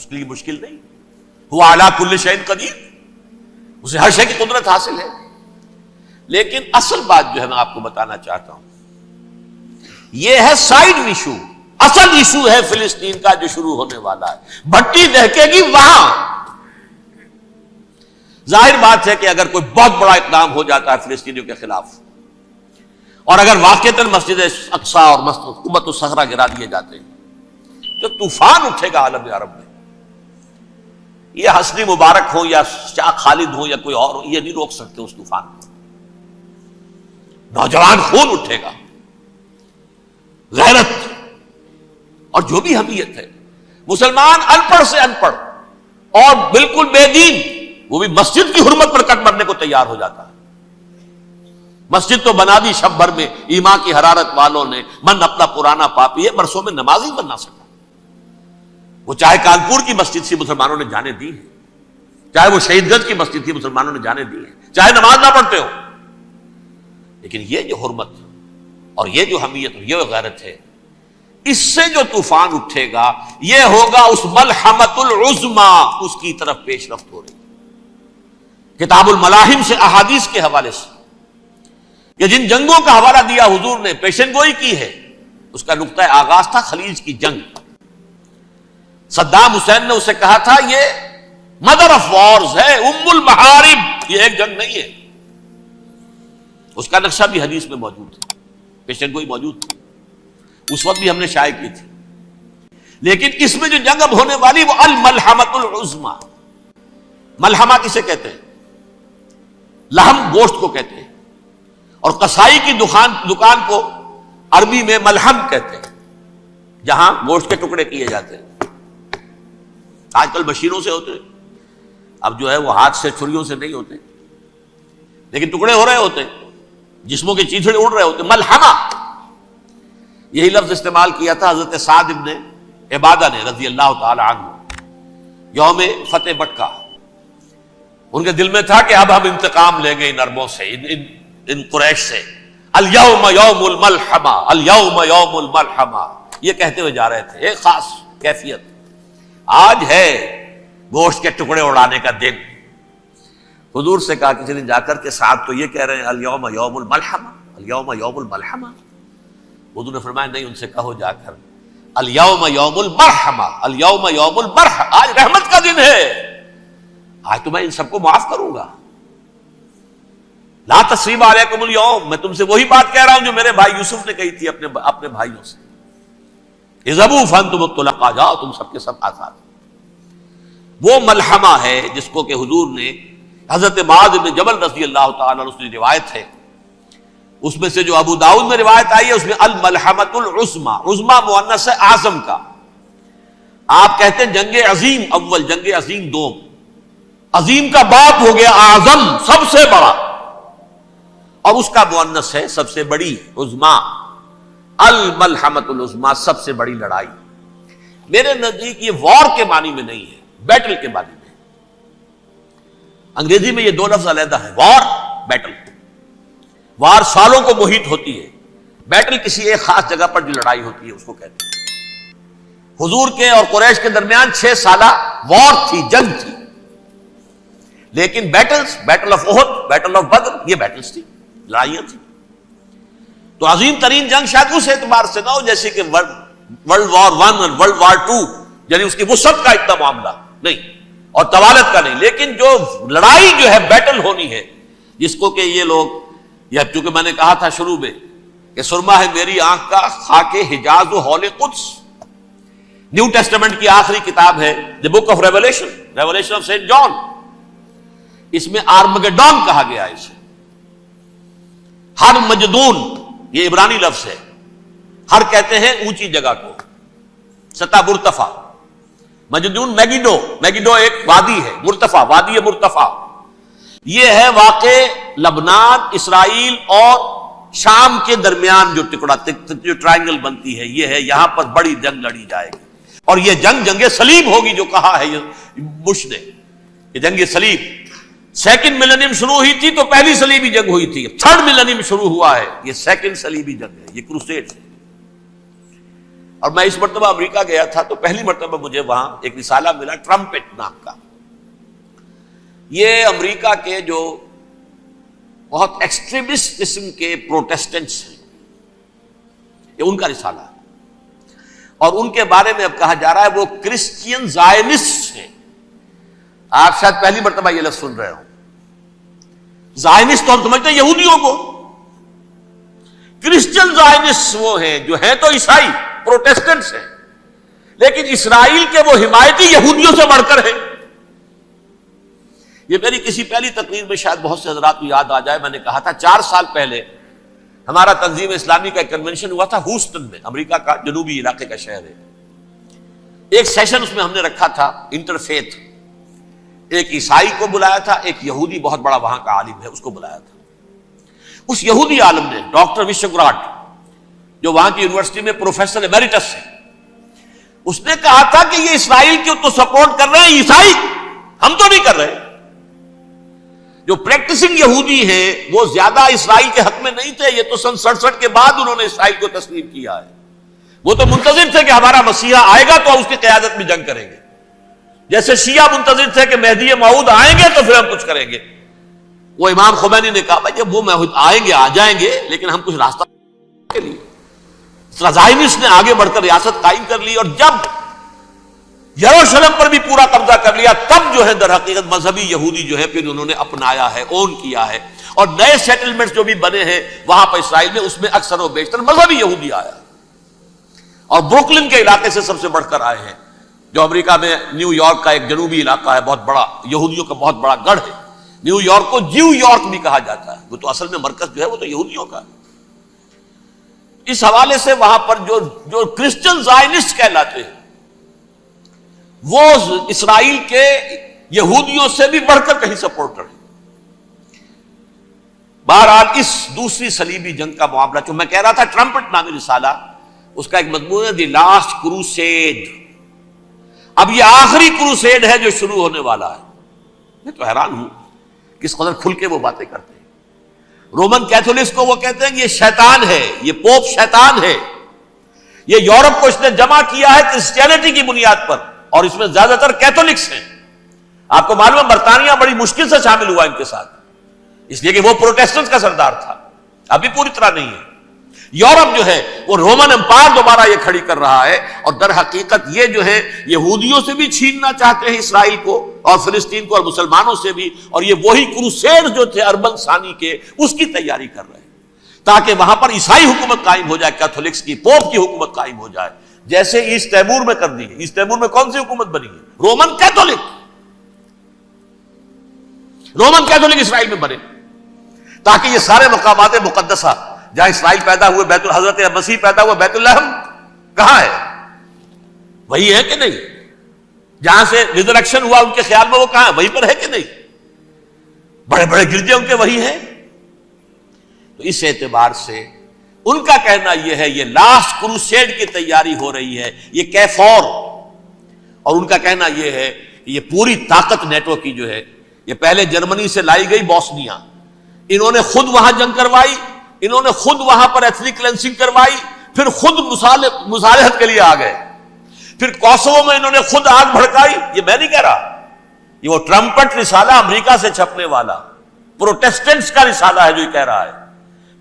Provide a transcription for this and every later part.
اس کے لیے مشکل نہیں. ہوا علی کل شیء قدیر، اسے ہر شے کی قدرت حاصل ہے. لیکن اصل بات جو ہے میں آپ کو بتانا چاہتا ہوں، یہ ہے سائیڈ ایشو. اصل ایشو ہے فلسطین کا جو شروع ہونے والا ہے. بھٹی دہکے گی وہاں. ظاہر بات ہے کہ اگر کوئی بہت بڑا اقدام ہو جاتا ہے فلسطینیوں کے خلاف، اور اگر واقعتاً مسجد اقصی اور قبۃ الصخرہ گرا دیے جاتے ہیں، تو طوفان اٹھے گا عالم عرب میں. یہ حسنی مبارک ہو یا شاہ خالد ہو یا کوئی اور ہو، یہ نہیں روک سکتے اس طوفان کو. نوجوان خون اٹھے گا، غیرت اور جو بھی حمیت ہے. مسلمان ان پڑھ سے ان پڑھ اور بالکل بے دین، وہ بھی مسجد کی حرمت پر کٹ مرنے کو تیار ہو جاتا ہے. مسجد تو بنا دی شب بھر میں ایمان کی حرارت والوں نے، من اپنا پرانا پاپی ہے، برسوں میں نماز ہی بن نہ سکا. وہ چاہے کانپور کی مسجد سے مسلمانوں نے جانے دی ہیں، چاہے وہ شہید گنج کی مسجد تھی مسلمانوں نے جانے دی ہیں، چاہے نماز نہ پڑھتے ہو. لیکن یہ جو حرمت اور یہ جو حمیت اور یہ غیرت ہے، اس سے جو طوفان اٹھے گا یہ ہوگا اس ملحمۃ العظمی، اس کی طرف پیش رفت ہو رہی. کتاب الملاحم سے احادیث کے حوالے سے کہ جن جنگوں کا حوالہ دیا حضور نے، پیشن گوئی کی ہے، اس کا نقطہ آغاز تھا خلیج کی جنگ. صدام حسین نے اسے کہا تھا یہ مدر آف وارز ہے، ام المحارب، یہ ایک جنگ نہیں ہے. اس کا نقشہ بھی حدیث میں موجود ہے، پیشن گوئی موجود تھی، اس وقت بھی ہم نے شائع کی تھی. لیکن اس میں جو جنگ اب ہونے والی وہ الملحمۃ العظمی. ملحمہ کسے کہتے ہیں؟ لحم گوشت کو کہتے ہیں، اور قصائی کی دکان کو عربی میں ملحم کہتے ہیں، جہاں گوشت کے ٹکڑے کیے جاتے ہیں. آج کل مشینوں سے ہوتے ہیں، اب جو ہے وہ ہاتھ سے چھریوں سے نہیں ہوتے، لیکن ٹکڑے ہو رہے ہوتے ہیں، جسموں کے چیتھڑے اڑ رہے ہوتے ہیں. ملحمہ، یہی لفظ استعمال کیا تھا حضرت سعد ابن عبادہ نے رضی اللہ تعالی عنہ یوم فتح مکہ. ان کے دل میں تھا کہ اب ہم انتقام لیں گے ان عربوں سے، ان قریش سے. الیوم یوم الملحمہ، الیوم یوم الملحمہ، یہ کہتے ہوئے جا رہے تھے. ایک خاص کیفیت، آج ہے گوشت کے ٹکڑے اڑانے کا دن. حضور سے کہا کسی دن جا کر کے ساتھ تو یہ کہہ رہے ہیں الیوم یوم الملحمہ، الیوم یوم الملحمہ. حضور نے فرمایا نہیں، ان سے کہو جا کر الیوم یوم المرحمہ، الیوم یوم المرحمہ، آج رحمت کا دن ہے، آج تو میں ان سب کو معاف کروں گا. لا تثریب علیکم اليوم، میں تم سے وہی بات کہہ رہا ہوں جو میرے بھائی یوسف نے کہی تھی اپنے بھائیوں سے. اذهبوا فانتم الطلقاء، جاؤ تم سب کے سب آزاد. وہ ملحمہ ہے جس کو کہ حضور نے حضرت معاذ بن جبل رضی اللہ تعالیٰ عنہ کی روایت ہے، اس میں سے جو ابو داؤد میں روایت آئی ہے اس میں الملحمۃ العظمی، عظمی مؤنث ہے اعظم کا. آپ کہتے ہیں جنگ عظیم اول، جنگ عظیم دوم. عظیم کا باپ ہو گیا اعظم، سب سے بڑا، اور اس کا مؤنث ہے سب سے بڑی، عظمی. الملحمۃ العظمی، سب سے بڑی لڑائی. میرے نزدیک یہ وار کے معنی میں نہیں ہے، بیٹل کے معنی میں. انگریزی میں یہ دو لفظ علیحدہ ہیں، وار، بیٹل. وار سالوں کو محیط ہوتی ہے، بیٹل کسی ایک خاص جگہ پر جو لڑائی ہوتی ہے اس کو کہتے ہیں. حضور کے اور قریش کے درمیان 6 سالہ وار تھی، جنگ تھی. لیکن battles, battle of Uhud, battle of Badr, یہ بیٹلز تھی، لڑائیاں تھیں. تو عظیم ترین جنگ شاید اس اعتبار سے نہ ہو جیسے کہ ورلڈ وار 1 اور ورلڈ وار 2، یعنی اس کی وسعت کا اتنا معاملہ نہیں اور طوالت کا نہیں. لیکن جو لڑائی جو ہے بیٹل ہونی ہے، جس کو کہ یہ لوگ، یا چونکہ میں نے کہا تھا شروع میں کہ سرما ہے میری آنکھ کا خاک حجاز و حول قدس. نیو ٹیسٹمنٹ کی آخری کتاب ہے the book of revelation, revelation of saint John. اس میں آرمگڈون کہا گیا ہے اسے. ہر مجدون، یہ عبرانی لفظ ہے. ہر کہتے ہیں اونچی جگہ کو، سطح مرتفع. مجدون میگیڈو، میگیڈو ایک وادی ہے، مرتفع، وادی مرتفع. یہ ہے واقع لبنان، اسرائیل اور شام کے درمیان جو ٹکڑا، جو ٹرائنگل بنتی ہے، یہ ہے. یہاں پر بڑی جنگ لڑی جائے گی، اور یہ جنگ صلیب ہوگی جو کہا ہے بش نے، یہ جنگ صلیب. سیکنڈ ملینیم شروع ہوئی تھی تو پہلی صلیبی جنگ ہوئی تھی. 3rd ملینیم شروع ہوا ہے، یہ 2nd صلیبی جنگ ہے، یہ کروسیڈ ہے. اور میں اس مرتبہ امریکہ گیا تھا تو پہلی مرتبہ مجھے وہاں ایک رسالہ ملا ٹرمپٹ نام کا. یہ امریکہ کے جو بہت ایکسٹریمسٹ قسم کے پروٹیسٹنٹس ہیں، یہ ان کا رسالہ ہے، اور ان کے بارے میں اب کہا جا رہا ہے وہ کرسچین زائنسٹ ہیں. آپ شاید پہلی مرتبہ یہ لفظ سن رہے ہو. زائنسٹ تو ہم سمجھتے ہیں یہودیوں کو، کرسچین زائنسٹ وہ ہیں جو ہیں تو عیسائی پروٹیسٹنٹس ہیں، لیکن اسرائیل کے وہ حمایتی یہودیوں سے بڑھ کر ہیں. یہ میری کسی پہلی تقریر میں شاید بہت سے حضرات کو یاد آ جائے، میں نے کہا تھا 4 سال پہلے ہمارا تنظیم اسلامی کا ایک کنونشن ہوا تھا ہوسٹن میں، امریکہ کا جنوبی علاقے کا شہر ہے. ایک سیشن اس میں ہم نے رکھا تھا انٹرفیتھ، ایک عیسائی کو بلایا تھا، ایک یہودی بہت بڑا وہاں کا عالم ہے اس کو بلایا تھا. اس یہودی عالم نے ڈاکٹر وشوگراٹ، جو وہاں کی یونیورسٹی میں پروفیسر ایمیریٹس ہے، اس نے کہا تھا کہ یہ اسرائیل کو تو سپورٹ کر رہے ہیں عیسائی، ہم تو نہیں کر رہے. جو پریکٹسنگ یہودی ہیں وہ زیادہ اسرائیل کے حق میں نہیں تھے، یہ تو سن 67 کے بعد انہوں نے اسرائیل کو تسلیم کیا ہے. وہ تو منتظر تھے کہ ہمارا مسیحا آئے گا تو اس کی قیادت میں جنگ کریں گے، جیسے شیعہ منتظر تھے کہ مہدی موعود آئیں گے تو پھر ہم کچھ کریں گے. وہ امام خمینی نے کہا بھائی جب وہ آئیں گے آ جائیں گے، لیکن ہم کچھ راستہ کے لیے. زائنسٹ نے آگے بڑھ کر ریاست قائم کر لی، اور جب یروشلم پر بھی پورا قبضہ کر لیا تب جو ہے در حقیقت مذہبی یہودی جو ہے پھر انہوں نے اپنایا ہے، اون کیا ہے، اور نئے سیٹلمنٹس جو بھی بنے ہیں وہاں پر اسرائیل میں، اس میں اکثر و بیشتر مذہبی یہودی آیا، اور بروکلن کے علاقے سے سب سے بڑھ کر آئے ہیں، جو امریکہ میں نیو یارک کا ایک جنوبی علاقہ ہے، بہت بڑا یہودیوں کا بہت بڑا گڑھ ہے. نیو یارک کو جیو یارک بھی کہا جاتا ہے، وہ تو اصل میں مرکز جو ہے وہ تو یہودیوں کا ہے. اس حوالے سے وہاں پر جو کرسچن زائنسٹ کہلاتے ہیں وہ اسرائیل کے یہودیوں سے بھی بڑھ کر کہیں سپورٹر ہیں. بہرحال اس دوسری صلیبی جنگ کا معاملہ جو میں کہہ رہا تھا، ٹرمپٹ نامی رسالہ، اس کا ایک مضمون ہے دی لاسٹ کروسیڈ. اب یہ آخری کروسیڈ ہے جو شروع ہونے والا ہے. میں تو حیران ہوں کس قدر کھل کے وہ باتیں کرتے ہیں. رومن کیتھولکس کو وہ کہتے ہیں یہ شیطان ہے، یہ پوپ شیطان ہے، یہ یورپ کو اس نے جمع کیا ہے کرسچینٹی کی بنیاد پر، اور اس میں زیادہ تر کیتھولکس ہیں. آپ کو معلوم ہے برطانیہ بڑی مشکل سے شامل ہوا ان کے ساتھ، اس لیے کہ وہ پروٹیسٹنٹس کا سردار تھا، ابھی پوری طرح نہیں ہے. یورپ جو ہے وہ رومن امپائر دوبارہ یہ کھڑی کر رہا ہے، اور در حقیقت یہ جو ہے یہودیوں سے بھی چھیننا چاہتے ہیں اسرائیل کو اور فلسطین کو، اور مسلمانوں سے بھی، اور یہ وہی کروسیڈ جو تھے اربن ثانی کے اس کی تیاری کر رہے ہیں تاکہ وہاں پر عیسائی حکومت قائم ہو جائے، کیتھولکس کی، پوپ کی حکومت قائم ہو جائے، جیسے ایسٹ تیمور میں کر دی ہے. ایسٹ تیمور میں کون سی حکومت بنی ہے؟ Roman Catholic. رومن کیتھولک اسرائیل میں بنے تاکہ یہ سارے مقامات مقدسہ جہاں اسرائیل پیدا ہوئے، بیت حضرت مسیح پیدا ہوئے، بیت الحم کہاں ہے؟ وہی ہے کہ نہیں؟ جہاں سے ریزریکشن ہوا ان کے خیال میں وہ کہاں ہے؟ وہیں پر ہے کہ نہیں؟ بڑے بڑے گرجے ان کے وہی ہیں. تو اس اعتبار سے ان کا کہنا یہ ہے یہ لاسٹ کروسیڈ کی تیاری ہو رہی ہے، یہ کیفور. اور ان کا کہنا یہ ہے کہ یہ پوری طاقت نیٹو کی جو ہے، یہ پہلے جرمنی سے لائی گئی بوسنیا، انہوں نے خود وہاں جنگ کروائی، انہوں نے خود وہاں پر ایتھنک کلینسنگ کروائی، پھر خود مصالحت کے لیے آ گئے، پھر کوسوو میں انہوں نے خود آگ بھڑکائی. یہ میں نہیں کہہ رہا، یہ وہ ٹرمپٹ رسالہ امریکہ سے چھپنے والا پروٹیسٹنٹس کا رسالہ ہے جو یہ کہہ رہا ہے.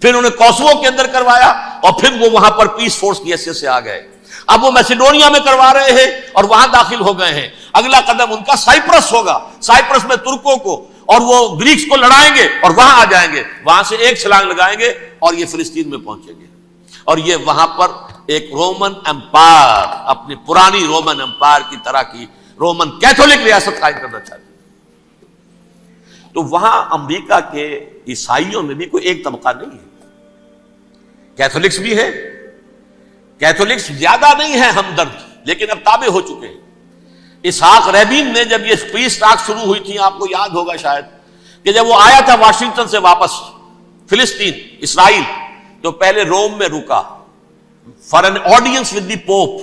پھر انہوں نے کوسوو کے اندر کروایا، اور پھر وہ وہاں پر پیس فورس کی حیثیت سے آ گئے. اب وہ میسیڈونیا میں کروا رہے ہیں اور وہاں داخل ہو گئے ہیں. اگلا قدم ان کا سائپرس ہوگا، سائپرس میں ترکوں کو اور وہ گریکس کو لڑائیں گے اور وہاں آ جائیں گے، وہاں سے ایک چھلانگ لگائیں گے اور یہ فلسطین میں پہنچیں گے، اور یہ وہاں پر ایک رومن امپائر، اپنی پرانی رومن امپائر کی طرح کی رومن کیتھولک ریاست قائم کرنا چاہتے ہیں. تو وہاں امریکہ کے عیسائیوں میں بھی کوئی ایک طبقہ نہیں ہے، کیتھولکس بھی ہے. کیتھولکس زیادہ نہیں ہے ہمدرد، لیکن اب تابع ہو چکے ہیں. اسحاق ریبین نے جب یہ پیس ٹاک شروع ہوئی تھی، آپ کو یاد ہوگا شاید کہ جب وہ آیا تھا واشنگٹن سے واپس فلسطین اسرائیل، تو پہلے روم میں رکا for an audience with the pope,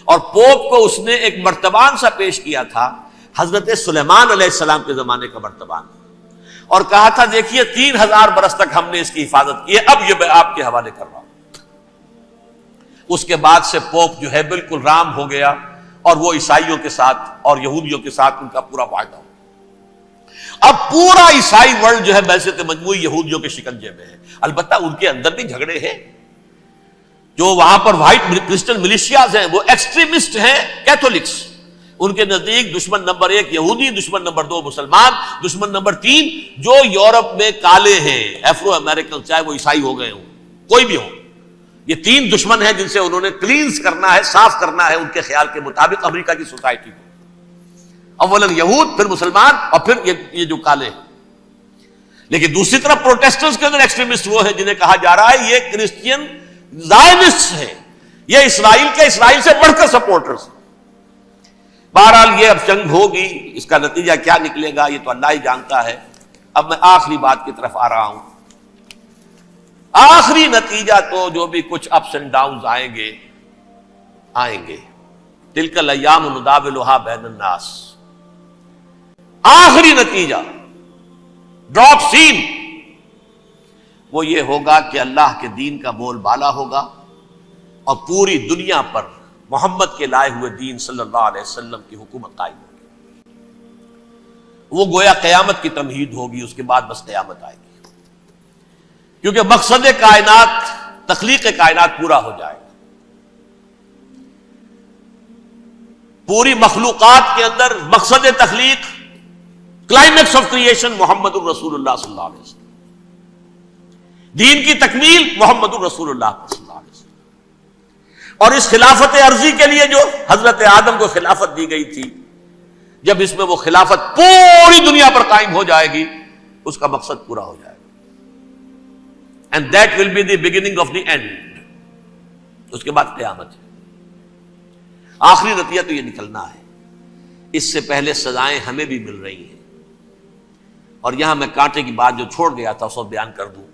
اور پوپ کو اس نے ایک مرتبان سا پیش کیا تھا، حضرت سلیمان علیہ السلام کے زمانے کا مرتبان، اور کہا تھا دیکھیے 3000 برس تک ہم نے اس کی حفاظت کی ہے، اب یہ میں آپ کے حوالے کر رہا ہوں. اس کے بعد سے پوپ جو ہے بالکل رام ہو گیا، اور وہ عیسائیوں کے ساتھ اور یہودیوں کے ساتھ ان کا پورا معاہدہ ہو۔ اب پورا عیسائی ورلڈ جو ہے بعثت مجموعی یہودیوں کے شکنجے میں ہے۔ البتہ ان کے اندر بھی جھگڑے ہیں، جو وہاں پر وائٹ کرسچن ملیشیاز ہیں وہ ایکسٹریمسٹ ہیں کیتھولکس، ان کے نزدیک دشمن نمبر 1 یہودی، دشمن نمبر 2 مسلمان، دشمن نمبر 3 جو یورپ میں کالے ہیں، ایفرو امریکن، چاہے وہ عیسائی ہو گئے ہوں کوئی بھی ہو، یہ 3 دشمن ہیں جن سے انہوں نے کلینز کرنا ہے، صاف کرنا ہے ان کے خیال کے مطابق امریکہ کی سوسائٹی کو، اولا یہود، پھر مسلمان، اور پھر یہ جو کالے ہیں۔ لیکن دوسری طرف پروٹیسٹنٹس کے اندر ایکسٹریمسٹ وہ ہیں جنہیں کہا جا رہا ہے یہ کرسچین زائنسٹ ہیں، یہ اسرائیل کے، اسرائیل سے بڑھ کر سپورٹرز۔ بہرحال یہ اب جنگ ہوگی، اس کا نتیجہ کیا نکلے گا یہ تو اللہ ہی جانتا ہے۔ اب میں آخری بات کی طرف آ رہا ہوں۔ آخری نتیجہ تو جو بھی کچھ اپس اینڈ ڈاؤنز آئیں گے، تلک الایام نداولھا بین الناس، آخری نتیجہ ڈراپ سین وہ یہ ہوگا کہ اللہ کے دین کا بول بالا ہوگا، اور پوری دنیا پر محمد کے لائے ہوئے دین صلی اللہ علیہ وسلم کی حکومت قائم ہوگی۔ وہ گویا قیامت کی تمہید ہوگی، اس کے بعد بس قیامت آئے گی، کیونکہ مقصد کائنات، تخلیق کائنات پورا ہو جائے گا۔ پوری مخلوقات کے اندر مقصد تخلیق، کلائمیکس آف کریشن محمد الرسول اللہ صلی اللہ علیہ وسلم، دین کی تکمیل محمد الرسول اللہ صلی اللہ علیہ وسلم۔ اور اس خلافت عرضی کے لیے جو حضرت آدم کو خلافت دی گئی تھی، جب اس میں وہ خلافت پوری دنیا پر قائم ہو جائے گی، اس کا مقصد پورا ہو جائے گا۔ And that will be the beginning of the end۔ اس کے بعد قیامت ہے۔ آخری نتیجہ تو یہ نکلنا ہے۔ اس سے پہلے سزائیں ہمیں بھی مل رہی ہیں، اور یہاں میں کانٹے کی بات جو چھوڑ گیا تھا اس کو بیان کر دوں۔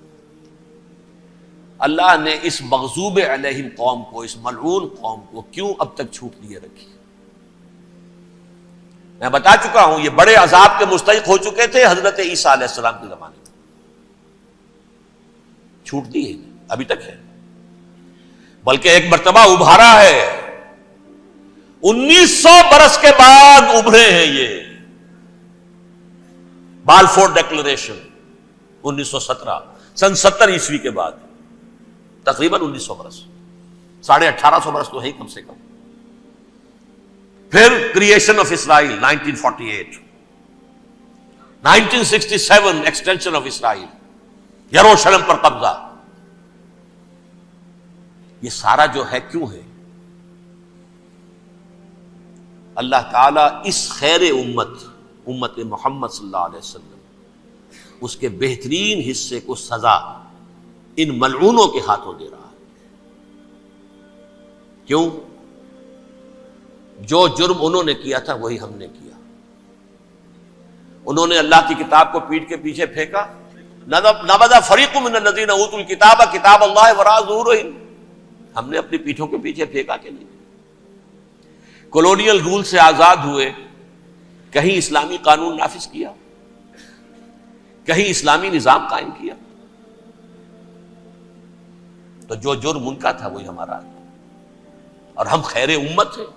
اللہ نے اس مغضوب علیہم قوم کو، اس ملعون قوم کو کیوں اب تک چھوٹ دیے رکھی؟ میں بتا چکا ہوں یہ بڑے عذاب کے مستحق ہو چکے تھے حضرت عیسیٰ علیہ السلام کے زمانے میں، چھوٹ دی ہے، ابھی تک ہے، بلکہ ایک مرتبہ ابھارا ہے، 1900 برس کے بعد ابھرے ہیں یہ، بالفور ڈیکلریشن 1917، سن 70 عیسوی کے بعد، تقریباً 1900 برس، 1850 برس تو ہے کم سے کم۔ پھر creation of Israel 1948، 1967 extension of Israel, یروشلم پر قبضہ۔ یہ سارا جو ہے کیوں ہے؟ اللہ تعالیٰ اس خیر امت محمد صلی اللہ علیہ وسلم، اس کے بہترین حصے کو سزا ان ملعونوں کے ہاتھوں دے رہا ہے۔ کیوں؟ جو جرم انہوں نے کیا تھا وہی ہم نے کیا۔ انہوں نے اللہ کی کتاب کو پیٹھ کے پیچھے پھینکا، نبذ فریق من الذین اوتوا الکتاب کتاب اللہ وراء ظہورہم، ہم نے اپنی پیٹھوں کے پیچھے پھینکا کہ نہیں؟ کولونیل رول سے آزاد ہوئے، کہیں اسلامی قانون نافذ کیا، کہیں اسلامی نظام قائم کیا؟ تو جو جرم ان کا تھا وہی ہمارا ہے، اور ہم خیر امت ہیں،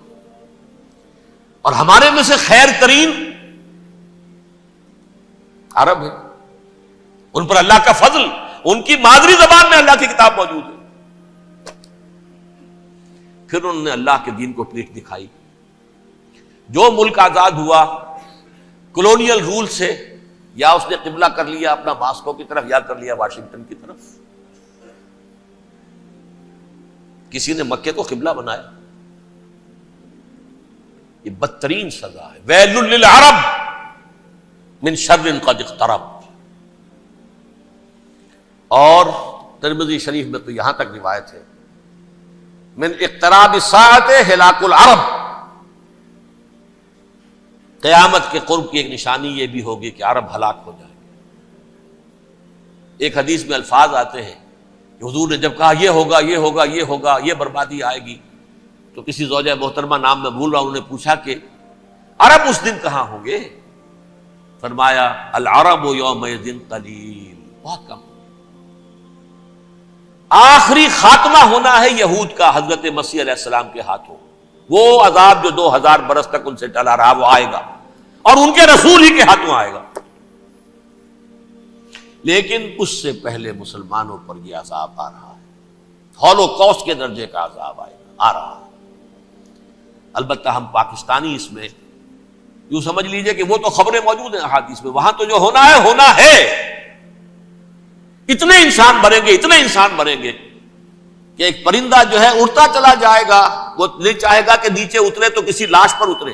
اور ہمارے میں سے خیر ترین عرب ہے، ان پر اللہ کا فضل، ان کی مادری زبان میں اللہ کی کتاب موجود ہے۔ پھر انہوں نے اللہ کے دین کو پیٹھ دکھائی۔ جو ملک آزاد ہوا کولونیل رول سے، یا اس نے قبلہ کر لیا اپنا ماسکو کی طرف، یا کر لیا واشنگٹن کی طرف، کسی نے مکے کو قبلہ بنایا، یہ بدترین سزا ہے۔ ویل للعرب من شر قد اقترب۔ اور ترمذی شریف میں تو یہاں تک روایت ہے، من اقتراب الساعۃ ہلاک العرب، قیامت کے قرب کی ایک نشانی یہ بھی ہوگی کہ عرب ہلاک ہو جائے گے۔ ایک حدیث میں الفاظ آتے ہیں کہ حضور نے جب کہا یہ ہوگا یہ ہوگا یہ ہوگا، یہ بربادی آئے گی، تو کسی زوجہ محترمہ نام میں بھول رہا ہوں، انہوں نے پوچھا کہ عرب اس دن کہاں ہوں گے؟ فرمایا العرب یومئذ قلیل، بہت کم۔ آخری خاتمہ ہونا ہے یہود کا حضرت مسیح علیہ السلام کے ہاتھوں. وہ عذاب جو 2000 برس تک ان سے ٹلا رہا وہ آئے گا اور ان کے رسول ہی کے ہاتھوں آئے گا. لیکن اس سے پہلے مسلمانوں پر یہ عذاب آ رہا ہے، ہولوکاسٹ کے درجے کا عذاب آ رہا ہے. البتہ ہم پاکستانی اس میں یوں سمجھ لیجئے کہ وہ تو خبریں موجود ہیں احادیث میں، وہاں تو جو ہونا ہے. اتنے انسان مریں گے کہ ایک پرندہ جو ہے اڑتا چلا جائے گا، وہ نہیں چاہے گا کہ نیچے اترے تو کسی لاش پر اترے،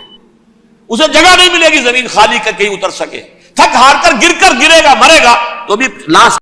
اسے جگہ نہیں ملے گی زمین خالی کر کہیں اتر سکے، تھک ہار کر گرے گا، مرے گا تو بھی لاش